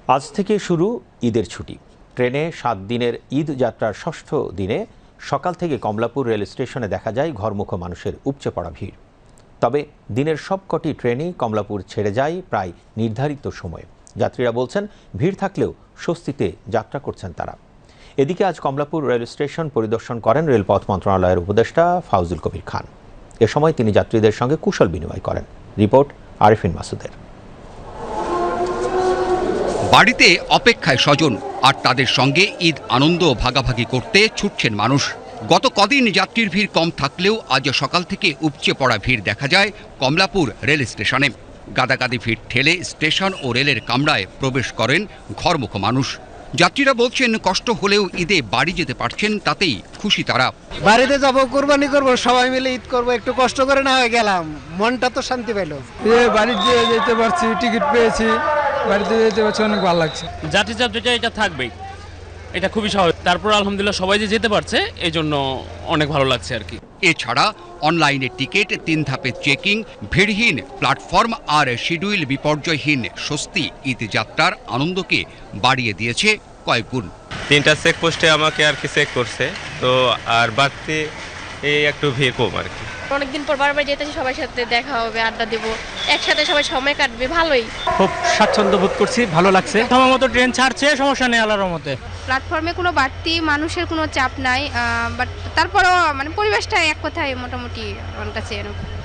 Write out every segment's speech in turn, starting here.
আজ থেকে শুরু ঈদের ছুটি। ট্রেনে ৭ দিনের ঈদ যাত্রার ষষ্ঠ দিনে সকাল থেকে কমলাপুর রেল স্টেশনে দেখা যায় ঘরমুখো মানুষের উপচে পড়া ভিড়। তবে দিনের সবকটি ট্রেনই কমলাপুর ছেড়ে যায় প্রায় নির্ধারিত সময়ে। যাত্রীরা বলছেন ভিড় থাকলেও স্বস্তিতে যাত্রা করছেন তারা। এদিকে আজ কমলাপুর রেল স্টেশন পরিদর্শন করেন রেলপথ মন্ত্রণালয়ের উপদেষ্টা ফাউজুল কবির খান। এ সময় তিনি যাত্রীদের সঙ্গে কুশল বিনিময় করেন। রিপোর্ট আরিফিন মাসুদের। বাড়িতে অপেক্ষায় স্বজন আর তাদের সঙ্গে ঈদ আনন্দ ভাগাভাগি করতে ছুটছেন মানুষ। গত কদিন যাত্রীর ভিড় কম থাকলেও আজ সকাল থেকে উপচে পড়া ভিড় দেখা যায় কমলাপুর রেল স্টেশনে। গাদাগাদি ভিড় ঠেলে স্টেশন ও রেলের কামরায় প্রবেশ করেন ঘরমুখো মানুষ। যাত্রীরা বলছেন কষ্ট হলেও ঈদে বাড়ি যেতে পারছেন, তাতেই খুশি তারা। বাড়িতে যাব, কুরবানি করব, সবাই মিলে ঈদ করব, একটু কষ্ট করে না হয়ে গেলাম, মনটা তো শান্তি পেল। বাড়িতে যেতে পারছি, টিকিট পেয়েছি, বাড়িতে যেতে পারছি, অনেক ভালো লাগছে। যাত্রী চাপ যেটা এটা থাকবেই, এটা খুবই স্বাভাবিক। তারপর আলহামদুলিল্লাহ সবাই যে যেতে পারছে এই জন্য অনেক ভালো লাগছে আর কি। এছাড়া অনলাইনে টিকিট, 3 ধাপে চেকিং, ভিড়হীন প্ল্যাটফর্ম আর শিডিউল বিপর্যয়হীন স্বস্তি ঈদ যাত্রার আনন্দকে বাড়িয়ে দিয়েছে কয়েক গুণ। 3টা চেকপোস্টে আমাকে আর কি চেক করছে, তো আর বাড়তি এই একটু ভিড় কম আর কি। অনেকদিন পর বারবার যেতেছি, সবার সাথে দেখা হবে, আড্ডা দেবো, একসাথে সবাই সময় কাটবে, ভালোই। খুব স্বাচ্ছন্দ্য বোধ করছি, ভালো লাগছে। সময় মতো ট্রেন ছাড়ছে, সমস্যা নেই আল্লাহর রহমতে। প্ল্যাটফর্মে কোনো বাড়তি মানুষের কোনো চাপ নাই, বাট তারপরও মানে পরিবেশটা এক কথায় মোটামুটি আমার কাছে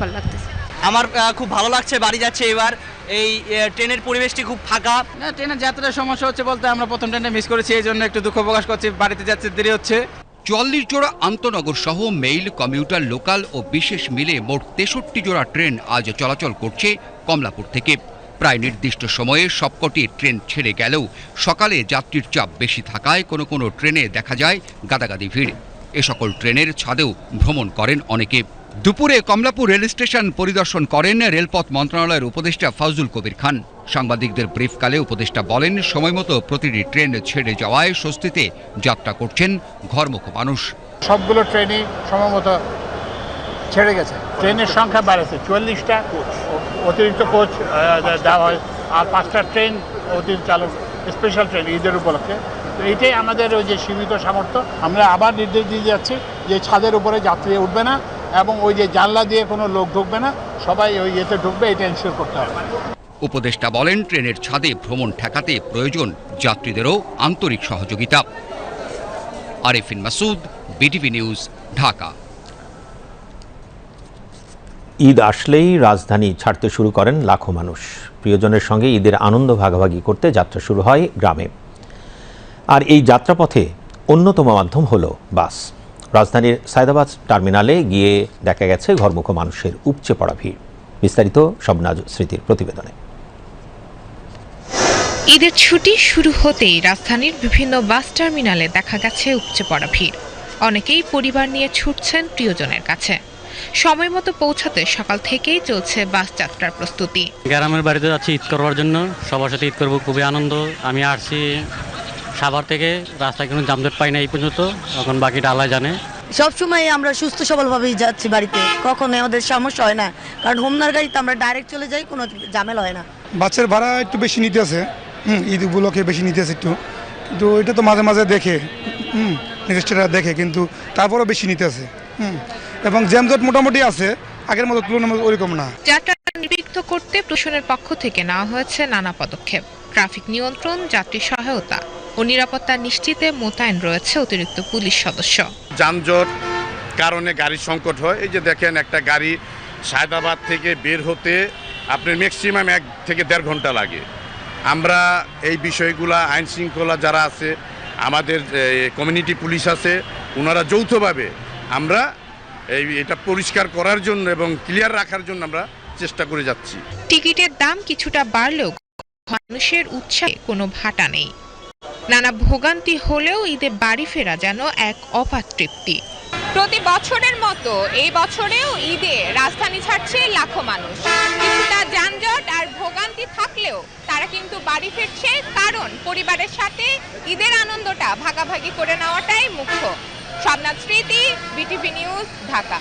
ভালো লাগতেছে। আমার খুব ভালো লাগছে, বাড়ি যাচ্ছে এবার। এই ট্রেনের পরিবেশটি খুব ফাঁকা। না, ট্রেনের যাত্রার সমস্যা হচ্ছে বলতে আমরা প্রথম ট্রেনটা মিস করেছি, এই জন্য একটু দুঃখ প্রকাশ করছি। বাড়িতে যাচ্ছে, দেরি হচ্ছে। 44 জোড়া আন্তনগর সহ মেইল, কমিউটার, লোকাল ও বিশেষ মিলে মোট 63 জোড়া ট্রেন আজ চলাচল করছে কমলাপুর থেকে। প্রায় নির্দিষ্ট সময়ে সবকটি ট্রেন ছেড়ে গেলেও সকালে যাত্রীর চাপ বেশি থাকায় কোনো কোনো ট্রেনে দেখা যায় গাদাগাদি ভিড়। এ সকল ট্রেনের ছাদেও ভ্রমণ করেন অনেকে। দুপুরে কমলাপুর রেল স্টেশন পরিদর্শন করেন রেলপথ মন্ত্রণালয়ের উপদেষ্টা ফাউজুল কবির খান। সাংবাদিকদের ব্রিফকালে উপদেষ্টা বলেন, সময়মতো প্রতিটি ট্রেন ছেড়ে যাওয়ায় স্বস্তিতে যাত্রা করছেন ঘরমুখো মানুষ। সবগুলো ট্রেনই সময়মতো ছেড়ে গেছে। ট্রেনের সংখ্যা বাড়েছে, 44টা অতিরিক্ত কোচ দেওয়া হয়, আর 5টা ট্রেন অতিরিক্ত চালক, স্পেশাল ট্রেন ঈদের উপলক্ষে। তো এইটাই আমাদের ওই যে সীমিত সামর্থ্য। আমরা আবার নির্দেশ দিয়ে যাচ্ছি যে ছাদের উপরে যাত্রী উঠবে না এবং ওই যে জানলা দিয়ে কোনো লোক ঢুকবে না, সবাই ওই ইয়েতে ঢুকবে, এটা এনশিওর করতে হবে। উপদেষ্টা বলেন, ট্রেনের ছাদে ভ্রমণ ঠেকাতে প্রয়োজন যাত্রীদেরও আন্তরিক সহযোগিতা। Arifin Masud, BTV news, Dhaka. ঈদ আসলেই রাজধানী ছাড়তে শুরু করেন লাখো মানুষ। প্রিয়জনের সঙ্গে ঈদের আনন্দ ভাগাভাগি করতে যাত্রা শুরু হয় গ্রামে। আর এই যাত্রাপথে অন্যতম মাধ্যম হলো বাস। রাজধানীর সায়দাবাদ টার্মিনালে গিয়ে দেখা গেছে ঘরমুখো মানুষের উপচে পড়া ভিড়। বিস্তারিত শবনাজ স্মৃতির প্রতিবেদনে। ঈদের ছুটি শুরু হতেই রাজধানীর বিভিন্ন বাস টার্মিনালে দেখা গেছে উপচে পড়া ভিড়। অনেকেই পরিবার নিয়ে ছুটছেন প্রিয়জনের কাছে। সময় মতো পৌঁছাতে সকাল থেকেই চলছে বাস যাত্রার প্রস্তুতি। গ্রামের বাড়িতে যাচ্ছি ঈদ করবার জন্য, সবার সাথে ঈদ করবো, খুবই আনন্দ। আমি আসছি সাভার থেকে, রাস্তায় কোনো যানজট পাই না এই পর্যন্ত, এখন বাকিটা আল্লাহ জানে। সবসময় আমরা সুস্থ সবলভাবেই যাচ্ছি বাড়িতে, কখনো আমাদের সমস্যা হয় না, কারণ হোমনার গাড়িতে আমরা ডাইরেক্ট চলে যাই, কোনো ঝামেলা হয় না। বাসের ভাড়া একটু বেশি নিতে আছে, ঈদ উপলক্ষে বেশি নিতে আছে একটু, কিন্তু এটা তো মাঝে মাঝে দেখে নিজেরা দেখে, কিন্তু তারপরও বেশি নিতে আছে। এবং জ্যামজট মোটামুটি আছে, আগের মতো তুলনামূলক ওরকম না। যাত্রা নির্বিঘ্ন করতে প্রশাসনের পক্ষ থেকে নেওয়া হয়েছে নানা পদক্ষেপ। ট্রাফিক নিয়ন্ত্রণ, যাত্রী সহায়তা ও নিরাপত্তা নিশ্চিতে মোতায়েন রয়েছে অতিরিক্ত পুলিশ সদস্য। যানজট কারণে গাড়ির সংকট হয়। এই যে দেখেন, একটা গাড়ি সায়দাবাদ থেকে বের হতে আপনার ম্যাক্সিমাম 1 থেকে 1.5 ঘন্টা লাগে। আমরা এই বিষয়গুলা, আইন শৃঙ্খলা যারা আছে, আমাদের কমিউনিটি পুলিশ আছে, ওনারা যৌথভাবে আমরা এটা পরিষ্কার করার জন্য এবং ক্লিয়ার রাখার জন্য আমরা চেষ্টা করে যাচ্ছি। টিকিটের দাম কিছুটা বাড়লেও মানুষের উৎসাহে কোনো ভাটা নেই। নানা ভোগান্তি হলেও ঈদে বাড়ি ফেরা যেন এক অপার তৃপ্তি। প্রতি বছরের মতো এই বছরেও ঈদে রাজধানী ছাড়ছে লাখো মানুষ। কিছুটা যানজট আর ভোগান্তি থাকলেও তারা কিন্তু বাড়ি ফিরছে, কারণ পরিবারের সাথে ঈদের আনন্দটা ভাগাভাগি করে নেওয়াটাই মুখ্য। শবনাজ স্মৃতি, বিটিভি নিউজ, ঢাকা।